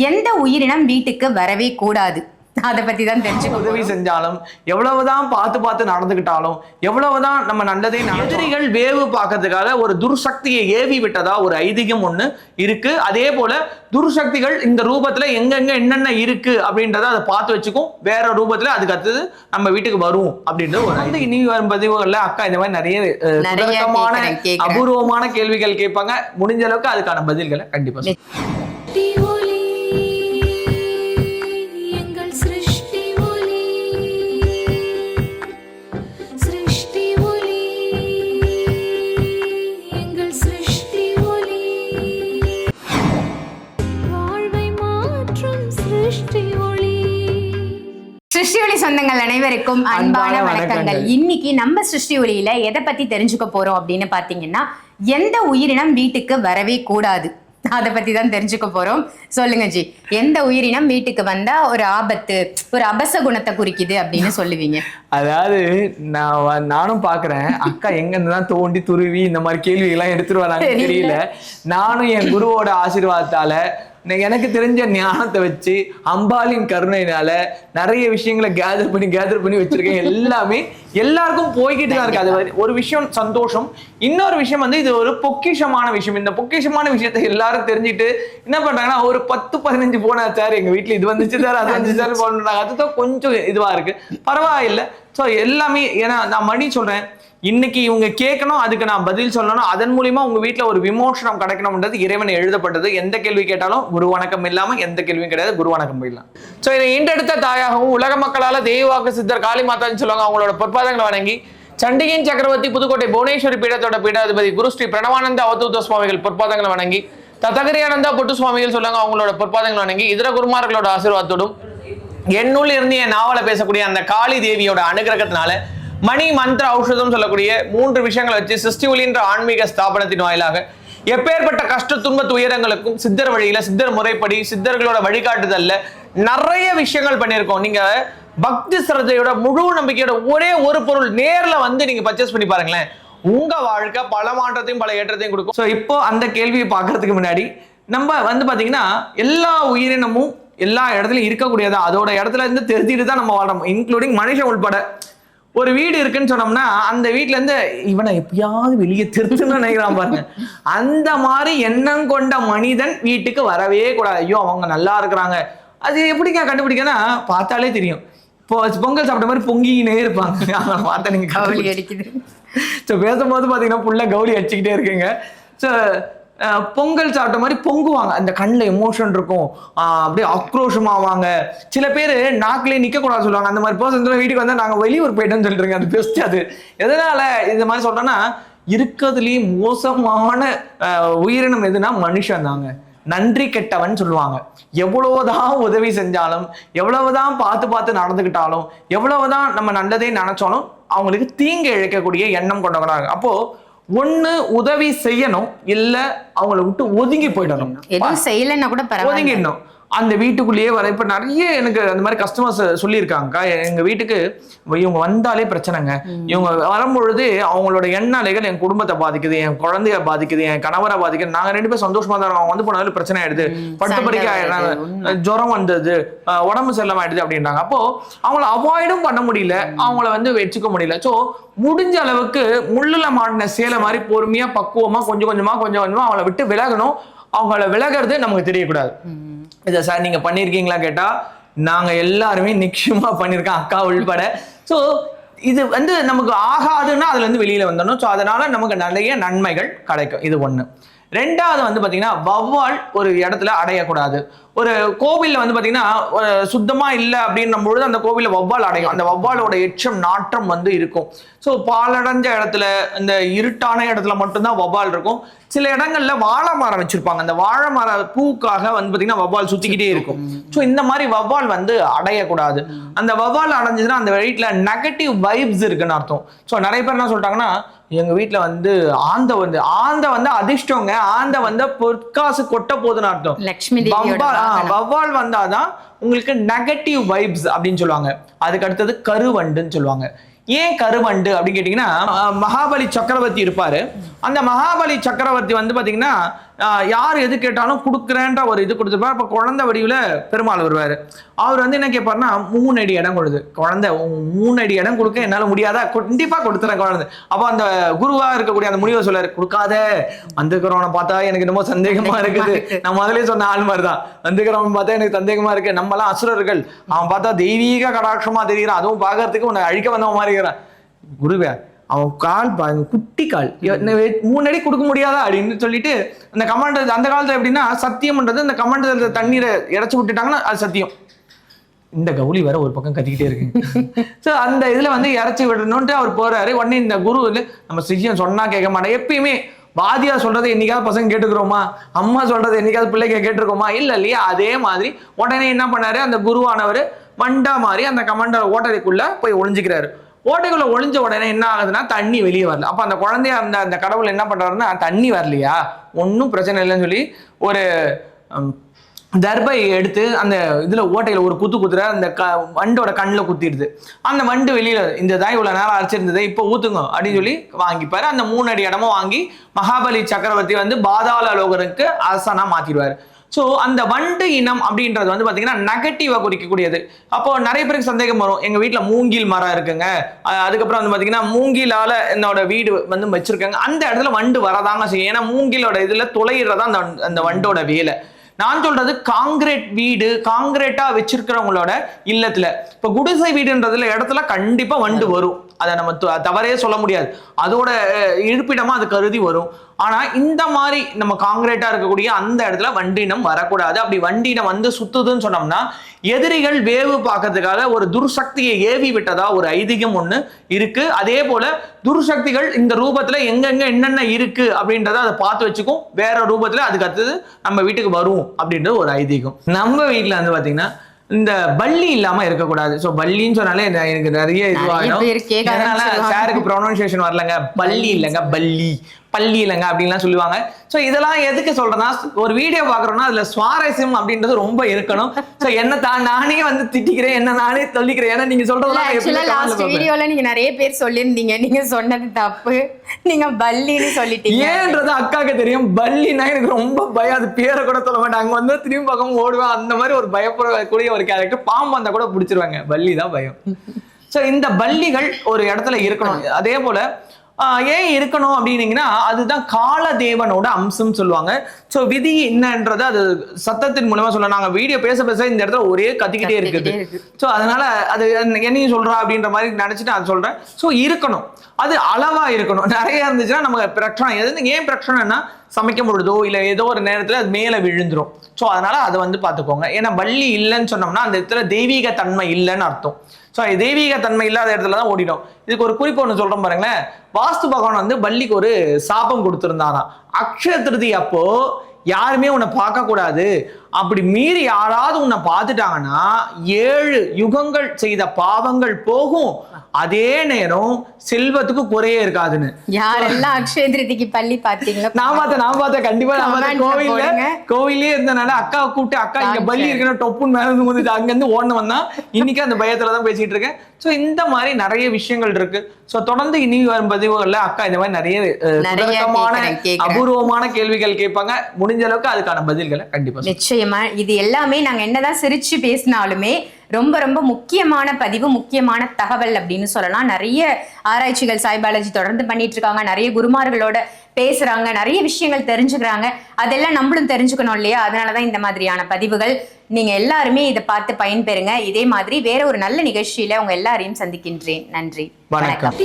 எந்த உயிரினம் வீட்டுக்கு வரவே கூடாது? அதை பத்தி தான் தெரிஞ்சுக்கணும். உதவி செஞ்சாலும் எவ்வளவுதான் பார்த்து நடந்துக்கிட்டாலும் எவ்வளவுதான் நம்ம நல்லதே எதிரிகள் வேவு பார்க்கறதுக்காக ஒரு துர்சக்தியை ஏவி விட்டதா ஒரு ஐதீகம் ஒண்ணு இருக்கு. அதே போல துர்சக்திகள் இந்த ரூபத்துல எங்கெங்க என்னென்ன இருக்கு அப்படின்றத அதை பார்த்து வச்சுக்கும். வேற ரூபத்துல அதுக்கு அடுத்தது நம்ம வீட்டுக்கு வரும் அப்படின்றது ஒரு வந்து இனி வரும் பதிவுகள்ல அக்கா இந்த மாதிரி நிறைய அபூர்வமான கேள்விகள் கேட்பாங்க. முடிஞ்ச அளவுக்கு அதுக்கான பதில்களை கண்டிப்பா சிருஷ்டி ஒளி சொந்தங்கள் அனைவருக்கும் அன்பான வணக்கங்கள். இன்னைக்கு நம்ம சிருஷ்டி ஒளியில எதை பத்தி தெரிஞ்சுக்க போறோம் அப்படின்னு பாத்தீங்கன்னா, எந்த உயிரினம் வீட்டுக்கு வரவே கூடாது அதை பத்தி தான் தெரிஞ்சுக்க போறோம். சொல்லுங்க ஜி, எந்த உயிரினம் வீட்டுக்கு வந்தா ஒரு ஆபத்து, ஒரு அபச குணத்தை குறிக்குது அப்படின்னு சொல்லுவீங்க? அதாவது நானும் பாக்குறேன் அக்கா எங்க இருந்துதான் தோண்டி துருவி இந்த மாதிரி கேள்வி எல்லாம் எடுத்துட்டு வராங்க தெரியல. நானும் என் குருவோட ஆசீர்வாதத்தால எனக்கு தெரிஞ்ச ஞானத்தை வச்சு அம்பாலின் கருணையினால நிறைய விஷயங்களை கேதர் பண்ணி வச்சிருக்கேன். எல்லாமே எல்லாருக்கும் போய்கிட்டு தான் இருக்கு. அது ஒரு விஷயம் சந்தோஷம். இன்னொரு விஷயம் வந்து இது ஒரு பொக்கிஷமான விஷயம். இந்த பொக்கிஷமான விஷயத்தை எல்லாரும் தெரிஞ்சுட்டு என்ன பண்றாங்கன்னா, ஒரு 10-15 போனா சார் எங்க வீட்டுல இது வந்துச்சு சார் அது வந்துச்சு சார் போனாங்க. அதுதான் கொஞ்சம் இதுவா இருக்கு. பரவாயில்லை. ஸோ எல்லாமே ஏன்னா நான் மணி சொல்றேன், இன்னைக்கு இவங்க கேட்கணும், அதுக்கு நான் பதில் சொல்லணும். அதன் மூலியமா உங்க வீட்டுல ஒரு விமோசனம் கிடைக்கணும்ன்றது இறைவன் எழுதப்பட்டது. எந்த கேள்வி கேட்டாலும் குரு வணக்கம் இல்லாம எந்த கேள்வியும் கிடையாது. குரு வணக்கம் போயிடலாம். சோ இதை ஈண்டெடுத்த தாயாகவும் உலக மக்களால தெய்வாக்கு சித்தர் காளி மாதான்னு சொல்லுவாங்க. அவங்களோட பொற்பாதங்களை வணங்கி சண்டிகையின் சக்கரவர்த்தி புதுக்கோட்டை புவனேஸ்வரி பீடத்தோட பீடாதிபதி குரு ஸ்ரீ பிரணவானந்த அவதூத சுவாமிகள் பொற்பாதங்களை வணங்கி தத்தகரியானந்தா பொட்டு சுவாமிகள் சொல்லுவாங்க. அவங்களோட பொற்பாதங்களை வணங்கி இதர குருமார்களோட ஆசீர்வாதத்தோடும் என்னுள் இருந்து என் நாவலை பேசக்கூடிய அந்த காளி தேவியோட அனுகிரகத்தினால மணி மந்திர ஔஷதம் சொல்லக்கூடிய 3 விஷயங்களை வச்சு சிருஷ்டி ஒளின்ற ஆன்மீக ஸ்தாபனத்தின் வாயிலாக எப்பேற்பட்ட கஷ்ட துன்ப துயரங்களுக்கும் சித்தர் வழியில சித்தர் முறைப்படி சித்தர்களோட வழிகாட்டுதல்ல நிறைய விஷயங்கள் பண்ணியிருக்கோம். நீங்க பக்தி சிரத்தையோட முழு நம்பிக்கையோட ஒரே ஒரு பொருள் நேர்ல வந்து நீங்க பர்ச்சேஸ் பண்ணி பாருங்களேன், உங்க வாழ்க்கை பல மாற்றத்தையும் பல ஏற்றத்தையும் கொடுக்கும். ஸோ இப்போ அந்த கேள்வியை பார்க்கறதுக்கு முன்னாடி நம்ம வந்து பாத்தீங்கன்னா, எல்லா உயிரினமும் எல்லா இடத்துலயும் இருக்கக்கூடியதா அதோட இடத்துல இருந்து தெரிஞ்சுட்டு தான் நம்ம வாழ்றோம், இன்க்ளூடிங் மனுஷன் உள்பட. ஒரு வீடு இருக்குன்னு சொன்னோம்னா அந்த வீட்டுல இருந்து இவனை எப்பயாவது வெளியே திருத்துன்னு நினைக்கிறான் பாருங்க. அந்த மாதிரி எண்ணம் கொண்ட மனிதன் வீட்டுக்கு வரவே கூடாது. ஐயோ அவங்க நல்லா இருக்கிறாங்க, அது எப்படிங்க கண்டுபிடிக்கன்னா பார்த்தாலே தெரியும். இப்போ பொங்கல் சாப்பிட்ட மாதிரி பொங்கினே இருப்பாங்க. அவங்க பார்த்தா நீங்க கவுளி அடிக்குது. ஸோ பேசும்போது பாத்தீங்கன்னா புள்ள கவுளி அடிச்சுக்கிட்டே இருக்குங்க. ஸோ பொங்கல் சாப்பிட்ட மாதிரி பொங்குவாங்க. அந்த கண்ணில் எமோஷன் இருக்கும், அப்படியே ஆக்ரோஷமாவாங்க. சில பேர் நாக்கிலே நிற்க கூடாது சொல்லுவாங்க. அந்த மாதிரி பர்சன்ஸ் வீட்டுக்கு வந்தால் நாங்கள் வெளியூர் போயிட்டோம்னு சொல்லிட்டுருங்க. அது பெஸ்ட். அது எதனால இந்த மாதிரி சொல்றேன்னா, இருக்கிறதுலேயே மோசமான உயிரினம் எதுனா மனுஷன் தாங்க. நன்றி கெட்டவன் சொல்லுவாங்க. எவ்வளவுதான் உதவி செஞ்சாலும் எவ்வளவுதான் பார்த்து நடந்துக்கிட்டாலும் எவ்வளவுதான் நம்ம நல்லதே நினைச்சாலும் அவங்களுக்கு தீங்கு இழைக்கக்கூடிய எண்ணம் கொண்டவங்களாங்க. அப்போ ஒண்ணு உதவி செய்யணும், இல்ல அவங்கள விட்டு ஒதுங்கி போயிடணும். எதுவும் செய்யலைன்னா கூட ஒதுங்கிடணும். அந்த வீட்டுக்குள்ளேயே வர இப்ப நிறைய எனக்கு அந்த மாதிரி கஸ்டமர்ஸ் சொல்லியிருக்காங்க, எங்க வீட்டுக்கு இவங்க வந்தாலே பிரச்சனைங்க, இவங்க வரும்பொழுது அவங்களோட எண்ண அலைகள் என் குடும்பத்தை பாதிக்குது, என் குழந்தைய பாதிக்குது, என் கணவரை பாதிக்குது, நாங்க 2 பேரும் சந்தோஷமா தான் அவங்க வந்து போனாலும் பிரச்சனை ஆயிடுது, படுத்த படுக்க ஆயிடுறாங்க, ஜுரம் வந்தது, உடம்பு செல்லம் ஆயிடுது அப்படின்றாங்க. அப்போ அவங்கள அவாய்டும் பண்ண முடியல, அவங்கள வந்து வச்சுக்க முடியல. ஸோ முடிஞ்ச அளவுக்கு முள்ளுல மாட்டின சேலை மாதிரி பொறுமையா பக்குவமா கொஞ்சம் கொஞ்சமா அவங்கள விட்டு விலகணும். அவங்கள விலகிறது நமக்கு தெரியக்கூடாது. இதை சார் நீங்க பண்ணிருக்கீங்களா கேட்டா நாங்க எல்லாருமே நிச்சயமா பண்ணிருக்கோம், அக்கா உள்பட. ஸோ இது வந்து நமக்கு ஆகாதுன்னா அதுல இருந்து வெளியில வந்துடணும். ஸோ அதனால நமக்கு நிறைய நன்மைகள் கிடைக்கும். இது ஒண்ணு. 2வது வந்து பாத்தீங்கன்னா, வௌவால் ஒரு இடத்துல அடையக்கூடாது. ஒரு கோவில்ல வந்து பாத்தீங்கன்னா சுத்தமா இல்லை அப்படின்ற பொழுது அந்த கோவில்ல வௌவால் அடையும். அந்த வௌவாலோட எச்சம் நாற்றம் வந்து இருக்கும். ஸோ பாலடைஞ்ச இடத்துல, இந்த இருட்டான இடத்துல மட்டும்தான் வௌவால் இருக்கும். சில இடங்கள்ல வாழை மரம் வச்சிருப்பாங்க. அந்த வாழை மர பூக்காக வந்து பாத்தீங்கன்னா வௌவால் சுத்திக்கிட்டே இருக்கும். ஸோ இந்த மாதிரி வௌவால் வந்து அடையக்கூடாது. அந்த வௌவால் அடைஞ்சதுன்னா அந்த வீட்டுல நெகட்டிவ் வைப்ஸ் இருக்குன்னு அர்த்தம். ஸோ நிறைய பேர் என்ன சொல்லிட்டாங்கன்னா, எங்க வீட்டுல வந்து ஆந்த வந்து அதிர்ஷ்டங்க, ஆந்த வந்து பொற்காசு கொட்ட போகுதுன்னு அர்த்தம். லட்சுமி வௌவால் வந்தாதான் உங்களுக்கு நெகட்டிவ் வைப்ஸ் அப்படின்னு சொல்லுவாங்க. அதுக்கு அடுத்தது கருவண்டுன்னு சொல்லுவாங்க. ஏன் கருவண்டு அப்படின்னு கேட்டீங்கன்னா, மகாபலி சக்கரவர்த்தி இருப்பாரு. அந்த மகாபலி சக்கரவர்த்தி வந்து பாத்தீங்கன்னா யார் எது கேட்டாலும் கொடுக்குறேன்ற ஒரு இது கொடுத்துருப்பாரு. அப்ப குழந்தை வடிவுல பெருமாள் வருவாரு. அவர் வந்து என்ன கேட்பாருன்னா 3 அடி இடம் கொடுது. குழந்தை 3 அடி இடம் கொடுக்க என்னால முடியாதா? கண்டிப்பா கொடுத்துறேன் குழந்தை. அப்ப அந்த குருவா இருக்கக்கூடிய அந்த முனிவர் சொல்றாரு, கொடுக்காத, வந்துக்கிறவனை பார்த்தா எனக்கு என்னமோ சந்தேகமா இருக்குது. நான் முதலே சொன்ன ஆள் மாதிரிதான், வந்துக்கிறவன் பார்த்தா எனக்கு சந்தேகமா இருக்கு, நம்ம எல்லாம் அசுரர்கள், அவன் பார்த்தா தெய்வீக கடாட்சமா தெரிகிறான், அதுவும் பாக்குறதுக்கு உன்னை அழிக்க வந்தவன் மாதிரி இருக்கிறான். குருவே, அவன் கால் குட்டி கால் 3 அடி கொடுக்க முடியாதா அப்படின்னு சொல்லிட்டு அந்த கமாண்டர், அந்த காலத்துல எப்படின்னா சத்தியம்ன்றது அந்த கமாண்டர் தண்ணீரை இறைச்சி விட்டுட்டாங்கன்னா அது சத்தியம். இந்த கவுளி வேற ஒரு பக்கம் கத்திக்கிட்டே இருக்கு. சோ அந்த இதுல வந்து இறைச்சி விடணும்ட்டு அவர் போறாரு. உடனே இந்த குரு வந்து நம்ம சிஷியன் சொன்னா கேட்க மாட்டேன். எப்பயுமே வாதியா சொல்றது என்னைக்காவது பசங்க கேட்டுக்கிறோமா, அம்மா சொல்றது என்னைக்காவது பிள்ளைங்க கேட்டிருக்கோமா? இல்லையா? அதே மாதிரி உடனே என்ன பண்ணாரு, அந்த குருவானவர் வண்டா மாதிரி அந்த கமாண்டர் ஓட்டறைக்குள்ள போய் ஒளிஞ்சுக்கிறாரு. ஓட்டைக்குள்ள ஒளிஞ்ச உடனே என்ன ஆகுதுன்னா தண்ணி வெளியே வரல. அப்ப அந்த குழந்தையா அந்த கடவுள் என்ன பண்றாருன்னா, தண்ணி வரலையா, ஒன்னும் பிரச்சனை இல்லைன்னு சொல்லி ஒரு தர்பை எடுத்து அந்த இதுல ஓட்டையில ஒரு குத்துற அந்த வண்டோட கண்ணில் குத்திடுது. அந்த வண்டு வெளியில, இந்த தான் இவ்வளவு நேரம் அரைச்சிருந்தது, இப்போ ஊத்துங்க அப்படின்னு சொல்லி வாங்கிப்பாரு. அந்த 3 அடி இடமும் வாங்கி மகாபலி சக்கரவர்த்தி வந்து பாதாள லோகருக்கு அரசனா மாத்திடுவாரு. ஸோ அந்த வண்டு இனம் அப்படின்றது வந்து பார்த்தீங்கன்னா நெகட்டிவா குறிக்கக்கூடியது. அப்போ நிறைய பேருக்கு சந்தேகம் வரும், எங்க வீட்டில் மூங்கில் மரம் இருக்குங்க, அதுக்கப்புறம் வந்து பார்த்தீங்கன்னா மூங்கிலால என்னோட வீடு வந்து வச்சிருக்காங்க, அந்த இடத்துல வண்டு வரதாங்க செய்யும். ஏன்னா மூங்கிலோட இதுல துளையிடுறதா அந்த வண்டோட வேலை. நான் சொல்றது காங்கிரீட் வீடு, காங்கிரீட்டா வச்சிருக்கிறவங்களோட இல்லத்துல, இப்ப குடிசை வீடுன்றதுல இடத்துல கண்டிப்பா வண்டு வரும், அதை நம்ம தவறே சொல்ல முடியாது, அதோட இருப்பிடமா அது கருதி வரும். ஆனா இந்த மாதிரி நம்ம காங்கிரீட்டா இருக்கக்கூடிய அந்த இடத்துல வண்டினம் வரக்கூடாது. அப்படி வண்டினம் வந்து சுத்துதுன்னு சொன்னோம்னா எதிரிகள் வேவு பார்க்கறதுக்காக ஒரு துர்சக்தியை ஏவி விட்டதா ஒரு ஐதீகம் ஒண்ணு இருக்கு. அதே போல துர்சக்திகள் இந்த ரூபத்துல எங்கெங்க என்னென்ன இருக்கு அப்படின்றத அதை பார்த்து வச்சுக்கும், வேற ரூபத்துல அதுக்கு அடுத்தது நம்ம வீட்டுக்கு வரும் அப்படின்றது ஒரு ஐதீகம். நம்ம வீட்டுல வந்து பாத்தீங்கன்னா இந்த பள்ளி இல்லாம இருக்கக்கூடாது. சோ பள்ளின்னு சொன்னாலே எனக்கு நிறைய இதுவாகும். சாருக்கு ப்ரொனன்சியேஷன் வரலங்க, பள்ளி இல்லைங்க பள்ளி, பள்ளி இல்லைங்க அப்படின்லாம் சொல்லுவாங்க. ஸோ இதெல்லாம் எதுக்கு சொல்றேன்னா, ஒரு வீடியோ பாக்குறோம்னா அதுல சுவாரஸ்யம் அப்படின்றது ரொம்ப இருக்கணும். ஸோ என்ன நானே வந்து திட்டிக்கிறேன், என்ன நானே சொல்லிக்கிறேன். ஏன்னா நீங்க சொல்றதெல்லாம் லாஸ்ட் வீடியோல நீங்க நிறைய பேர் சொல்லியிருந்தீங்க, நீங்க சொன்னது தப்பு, நீங்க பல்லின்னு சொல்லிட்டீங்க. ஏன்றது அக்காக்கு தெரியும். பல்லினா எனக்கு ரொம்ப பயம், அது பேரை கூட சொல்ல மாட்டேன். அங்க வந்து திரும்பி பக்கம் ஓடுவேன், அந்த மாதிரி ஒரு பயப்படக்கூடிய ஒரு கேரக்டர். பாம்பு வந்தா கூட பிடிச்சிருவாங்க, பல்லி தான் பயம். ஸோ இந்த பல்லிகள் ஒரு இடத்துல இருக்கணும். அதே போல ஏன் இருக்கணும் அப்படின்னீங்கன்னா, அதுதான் காலதேவனோட அம்சம் சொல்லுவாங்க. ஸோ விதி என்னன்றது அது சத்தத்தின் மூலமா சொல்ல, நாங்க வீடியோ பேச இந்த இடத்துல ஒரே கத்திக்கிட்டே இருக்குது. ஸோ அதனால அது என்னையும் சொல்றா அப்படின்ற மாதிரி நினைச்சிட்டு அது சொல்றேன். ஸோ இருக்கணும், அது அளவா இருக்கணும். நிறைய இருந்துச்சுன்னா நமக்கு பிரச்சனை. ஏன் பிரச்சனைனா, சமைக்கும் பொழுதோ இல்ல ஏதோ ஒரு நேரத்துல அது மேல விழுந்துரும். ஸோ அதனால அதை வந்து பாத்துக்கோங்க. ஏன்னா பள்ளி இல்லைன்னு சொன்னோம்னா அந்த இடத்துல தெய்வீக தன்மை இல்லைன்னு அர்த்தம். ஸோ தெய்வீக தன்மை இல்லாத இடத்துல தான் ஓடிடும். இதுக்கு ஒரு குறிப்பு ஒன்று சொல்றோம் பாருங்களேன். வாஸ்து பகவான் வந்து பள்ளிக்கு ஒரு சாபம் கொடுத்திருந்தாராம். அக்ஷய திருதி அப்போ யாருமே உன்னை பார்க்க கூடாது, அப்படி மீறி யாராவது உன்னை பார்த்துட்டாங்கன்னா 7 யுகங்கள் செய்த பாவங்கள் போகும், அதே நேரம் செல்வத்துக்கு குறையே இருக்காதுன்னு. யாரெல்லாம் அக்ஷய திருதிக்கு பள்ளி பாத்தீங்களா? நான் பார்த்தேன் கண்டிப்பா. கோவிலே இருந்தனால அக்காவை கூப்பிட்டு, அக்கா இங்க பள்ளி இருக்குன்னு டொப்புன்னு மேல இருந்து அங்க இருந்து ஓடணும் வந்தா. இன்னைக்கு அந்த பயத்துலதான் பேசிட்டு இருக்கேன். சோ இந்த மாதிரி நிறைய விஷயங்கள் இருக்கு. சோ தொடர்ந்து இனி வரும் பதிவுகள்ல அக்கா இந்த மாதிரி நிறைய அபூர்வமான கேள்விகள் கேட்பாங்க. முடிஞ்ச அளவுக்கு அதுக்கான பதில்களை கண்டிப்பா நிச்சயமா. இது எல்லாமே நாங்க என்னதான் சிரிச்சு பேசினாலுமே ரொம்ப ரொம்ப முக்கியமான பதிவு, முக்கியமான தகவல் அப்படின்னு சொல்லலாம். நிறைய ஆராய்ச்சிகள் சாய்பாலாஜி தொடர்ந்து பண்ணிட்டு இருக்காங்க, நிறைய குருமார்களோட பேசுறாங்க, நிறைய விஷயங்கள் தெரிஞ்சுக்கிறாங்க. அதெல்லாம் நம்மளும் தெரிஞ்சுக்கணும் இல்லையா? அதனாலதான் இந்த மாதிரியான பதிவுகள். நீங்க எல்லாருமே இதை பார்த்து பயன்பெறுங்க. இதே மாதிரி வேற ஒரு நல்ல நிகழ்ச்சியில உங்க எல்லாரையும் சந்திக்கின்றேன். நன்றி, வணக்கம்.